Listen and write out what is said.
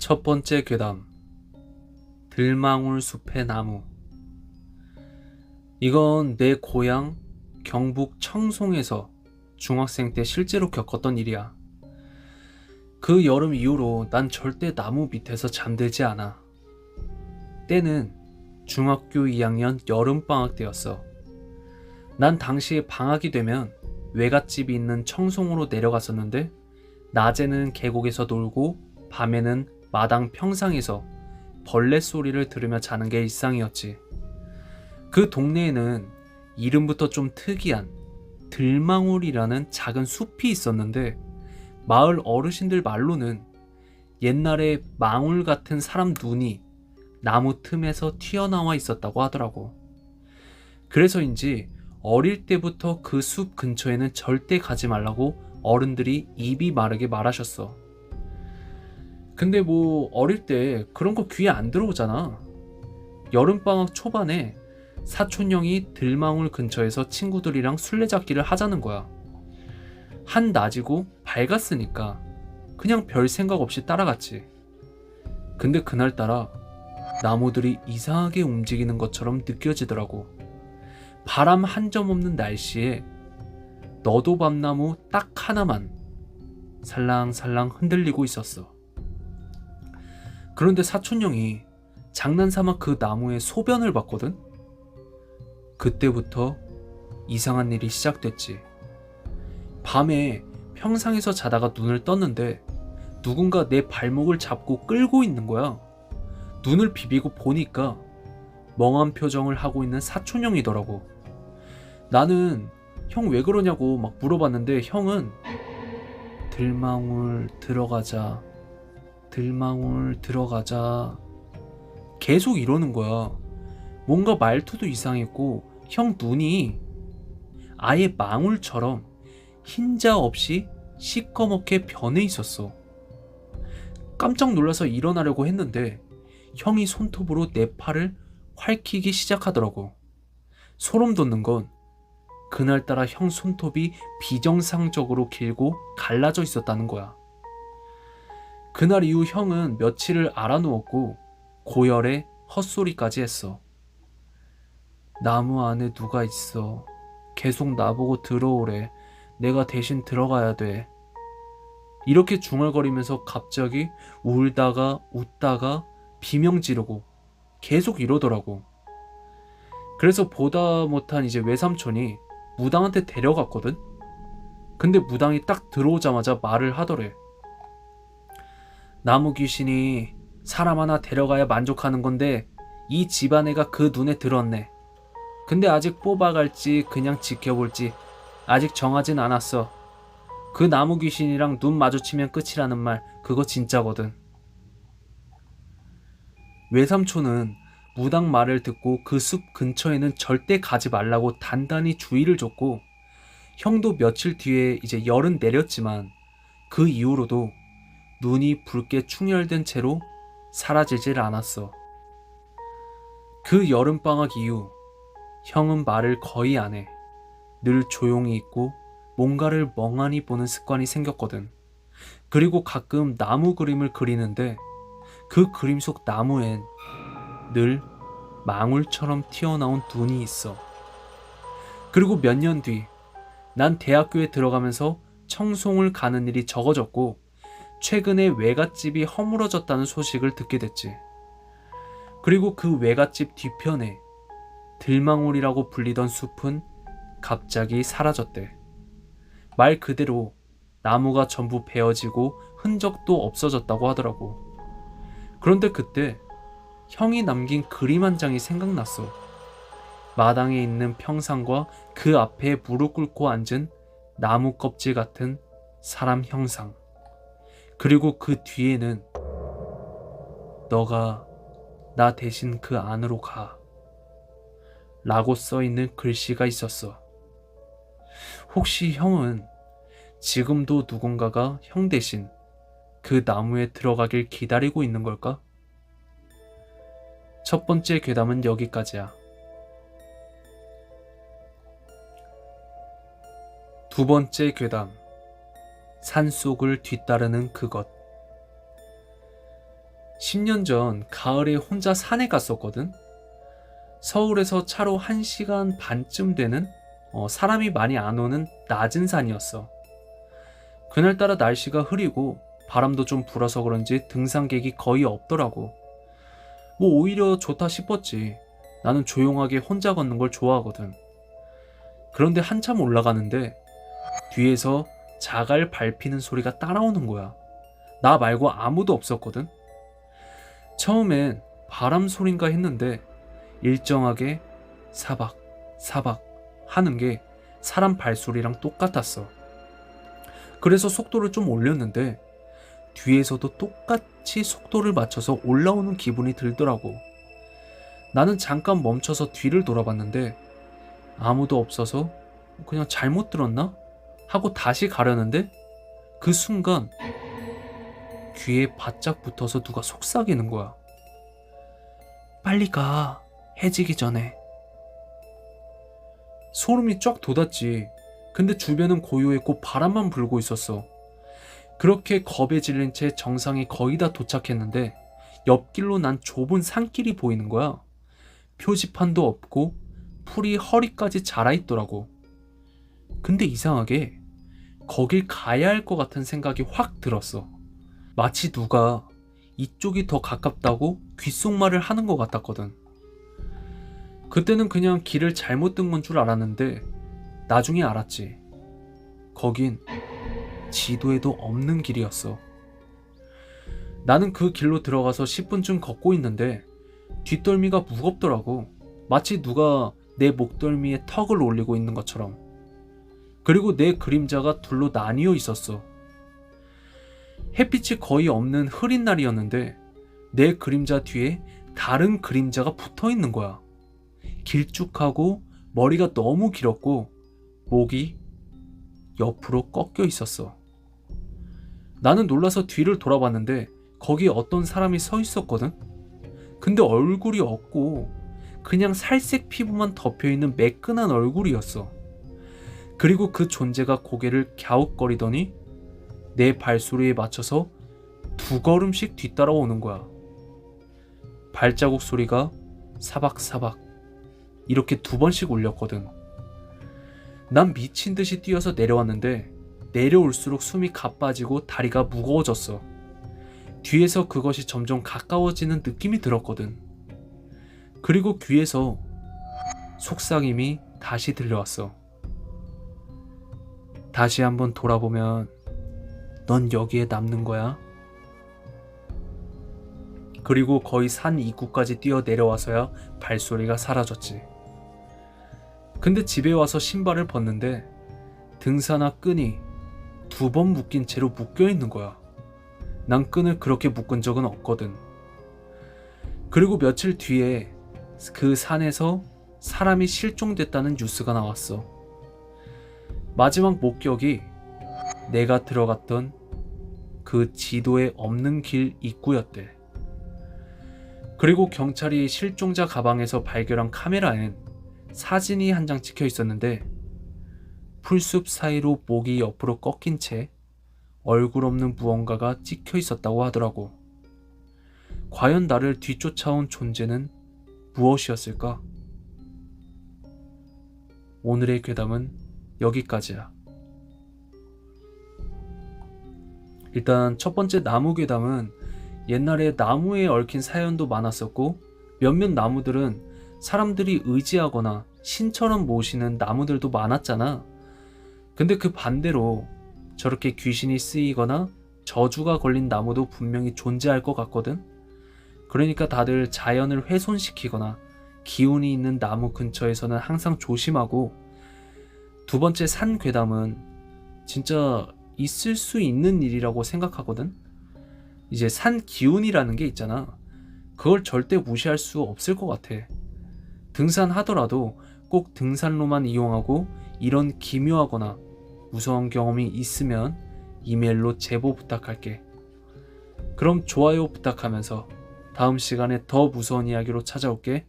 첫 번째 괴담, 들망울 숲의 나무. 이건 내 고향 경북 청송에서 중학생 때 실제로 겪었던 일이야. 그 여름 이후로 난 절대 나무 밑에서 잠들지 않아. 때는 중학교 2학년 여름방학 때였어. 난 당시에 방학이 되면 외갓집이 있는 청송으로 내려갔었는데, 낮에는 계곡에서 놀고 밤에는 마당 평상에서 벌레 소리를 들으며 자는 게 일상이었지. 그 동네에는 이름부터 좀 특이한 들망울이라는 작은 숲이 있었는데, 마을 어르신들 말로는 옛날에 망울 같은 사람 눈이 나무 틈에서 튀어나와 있었다고 하더라고. 그래서인지 어릴 때부터 그 숲 근처에는 절대 가지 말라고 어른들이 입이 마르게 말하셨어. 근데 어릴 때 그런 거 귀에 안 들어오잖아. 여름방학 초반에 사촌 형이 들망울 근처에서 친구들이랑 술래잡기를 하자는 거야. 한낮이고 밝았으니까 그냥 별 생각 없이 따라갔지. 근데 그날따라 나무들이 이상하게 움직이는 것처럼 느껴지더라고. 바람 한 점 없는 날씨에 너도 밤나무 딱 하나만 살랑살랑 흔들리고 있었어. 그런데 사촌 형이 장난삼아 그 나무에 소변을 봤거든? 그때부터 이상한 일이 시작됐지. 밤에 평상에서 자다가 눈을 떴는데 누군가 내 발목을 잡고 끌고 있는 거야. 눈을 비비고 보니까 멍한 표정을 하고 있는 사촌 형이더라고. 나는 형 왜 그러냐고 막 물어봤는데, 형은 들망울 들어가자, 들망울 들어가자 계속 이러는 거야. 뭔가 말투도 이상했고 형 눈이 아예 망울처럼 흰자 없이 시꺼멓게 변해 있었어. 깜짝 놀라서 일어나려고 했는데 형이 손톱으로 내 팔을 핥히기 시작하더라고. 소름 돋는 건 그날따라 형 손톱이 비정상적으로 길고 갈라져 있었다는 거야. 그날 이후 형은 며칠을 알아누웠고 고열에 헛소리까지 했어. 나무 안에 누가 있어. 계속 나보고 들어오래. 내가 대신 들어가야 돼. 이렇게 중얼거리면서 갑자기 울다가 웃다가 비명 지르고 계속 이러더라고. 그래서 보다 못한 이제 외삼촌이 무당한테 데려갔거든? 근데 무당이 딱 들어오자마자 말을 하더래. 나무 귀신이 사람 하나 데려가야 만족하는 건데 이 집안애가 그 눈에 들었네. 근데 아직 뽑아갈지 그냥 지켜볼지 아직 정하진 않았어. 그 나무 귀신이랑 눈 마주치면 끝이라는 말, 그거 진짜거든. 외삼촌은 무당 말을 듣고 그 숲 근처에는 절대 가지 말라고 단단히 주의를 줬고, 형도 며칠 뒤에 이제 열은 내렸지만 그 이후로도 눈이 붉게 충혈된 채로 사라지질 않았어. 그 여름방학 이후 형은 말을 거의 안 해. 늘 조용히 있고 뭔가를 멍하니 보는 습관이 생겼거든. 그리고 가끔 나무 그림을 그리는데 그 그림 속 나무엔 늘 망울처럼 튀어나온 눈이 있어. 그리고 몇 년 뒤, 난 대학교에 들어가면서 청송을 가는 일이 적어졌고 최근에 외갓집이 허물어졌다는 소식을 듣게 됐지. 그리고 그 외갓집 뒤편에 들망울이라고 불리던 숲은 갑자기 사라졌대. 말 그대로 나무가 전부 베어지고 흔적도 없어졌다고 하더라고. 그런데 그때 형이 남긴 그림 한 장이 생각났어. 마당에 있는 평상과 그 앞에 무릎 꿇고 앉은 나무 껍질 같은 사람 형상. 그리고 그 뒤에는 너가 나 대신 그 안으로 가 라고 써있는 글씨가 있었어. 혹시 형은 지금도 누군가가 형 대신 그 나무에 들어가길 기다리고 있는 걸까? 첫 번째 괴담은 여기까지야. 두 번째 괴담, 산속을 뒤따르는 그것. 10년 전 가을에 혼자 산에 갔었거든. 서울에서 차로 1시간 반쯤 되는 사람이 많이 안 오는 낮은 산이었어. 그날따라 날씨가 흐리고 바람도 좀 불어서 그런지 등산객이 거의 없더라고. 뭐 오히려 좋다 싶었지. 나는 조용하게 혼자 걷는 걸 좋아하거든. 그런데 한참 올라가는데 뒤에서 자갈 밟히는 소리가 따라오는 거야. 나 말고 아무도 없었거든. 처음엔 바람 소린가 했는데 일정하게 사박 사박 하는 게 사람 발소리랑 똑같았어. 그래서 속도를 좀 올렸는데 뒤에서도 똑같이 속도를 맞춰서 올라오는 기분이 들더라고. 나는 잠깐 멈춰서 뒤를 돌아봤는데 아무도 없어서 그냥 잘못 들었나? 하고 다시 가려는데 그 순간 귀에 바짝 붙어서 누가 속삭이는 거야. 빨리 가. 해지기 전에. 소름이 쫙 돋았지. 근데 주변은 고요했고 바람만 불고 있었어. 그렇게 겁에 질린 채 정상에 거의 다 도착했는데 옆길로 난 좁은 산길이 보이는 거야. 표지판도 없고 풀이 허리까지 자라있더라고. 근데 이상하게 거길 가야 할 것 같은 생각이 확 들었어. 마치 누가 이쪽이 더 가깝다고 귓속말을 하는 것 같았거든. 그때는 그냥 길을 잘못 든 건 줄 알았는데 나중에 알았지. 거긴 지도에도 없는 길이었어. 나는 그 길로 들어가서 10분쯤 걷고 있는데 뒷덜미가 무겁더라고. 마치 누가 내 목덜미에 턱을 올리고 있는 것처럼. 그리고 내 그림자가 둘로 나뉘어 있었어. 햇빛이 거의 없는 흐린 날이었는데 내 그림자 뒤에 다른 그림자가 붙어 있는 거야. 길쭉하고 머리가 너무 길었고 목이 옆으로 꺾여 있었어. 나는 놀라서 뒤를 돌아봤는데 거기에 어떤 사람이 서 있었거든. 근데 얼굴이 없고 그냥 살색 피부만 덮여있는 매끈한 얼굴이었어. 그리고 그 존재가 고개를 갸웃거리더니 내 발소리에 맞춰서 2걸음씩 뒤따라오는 거야. 발자국 소리가 사박사박 이렇게 2번씩 울렸거든. 난 미친 듯이 뛰어서 내려왔는데 내려올수록 숨이 가빠지고 다리가 무거워졌어. 뒤에서 그것이 점점 가까워지는 느낌이 들었거든. 그리고 귀에서 속삭임이 다시 들려왔어. 다시 한번 돌아보면 넌 여기에 남는 거야. 그리고 거의 산 입구까지 뛰어 내려와서야 발소리가 사라졌지. 근데 집에 와서 신발을 벗는데 등산화 끈이 2번 묶인 채로 묶여 있는 거야. 난 끈을 그렇게 묶은 적은 없거든. 그리고 며칠 뒤에 그 산에서 사람이 실종됐다는 뉴스가 나왔어. 마지막 목격이 내가 들어갔던 그 지도에 없는 길 입구였대. 그리고 경찰이 실종자 가방에서 발견한 카메라엔 사진이 한 장 찍혀 있었는데 풀숲 사이로 목이 옆으로 꺾인 채 얼굴 없는 무언가가 찍혀 있었다고 하더라고. 과연 나를 뒤쫓아온 존재는 무엇이었을까? 오늘의 괴담은 여기까지야. 일단 첫 번째 나무 괴담은 옛날에 나무에 얽힌 사연도 많았었고 몇몇 나무들은 사람들이 의지하거나 신처럼 모시는 나무들도 많았잖아. 근데 그 반대로 저렇게 귀신이 쓰이거나 저주가 걸린 나무도 분명히 존재할 것 같거든. 그러니까 다들 자연을 훼손시키거나 기운이 있는 나무 근처에서는 항상 조심하고, 두 번째 산 괴담은 진짜 있을 수 있는 일이라고 생각하거든. 이제 산 기운이라는 게 있잖아. 그걸 절대 무시할 수 없을 것 같아. 등산하더라도 꼭 등산로만 이용하고 이런 기묘하거나 무서운 경험이 있으면 이메일로 제보 부탁할게. 그럼 좋아요 부탁하면서 다음 시간에 더 무서운 이야기로 찾아올게.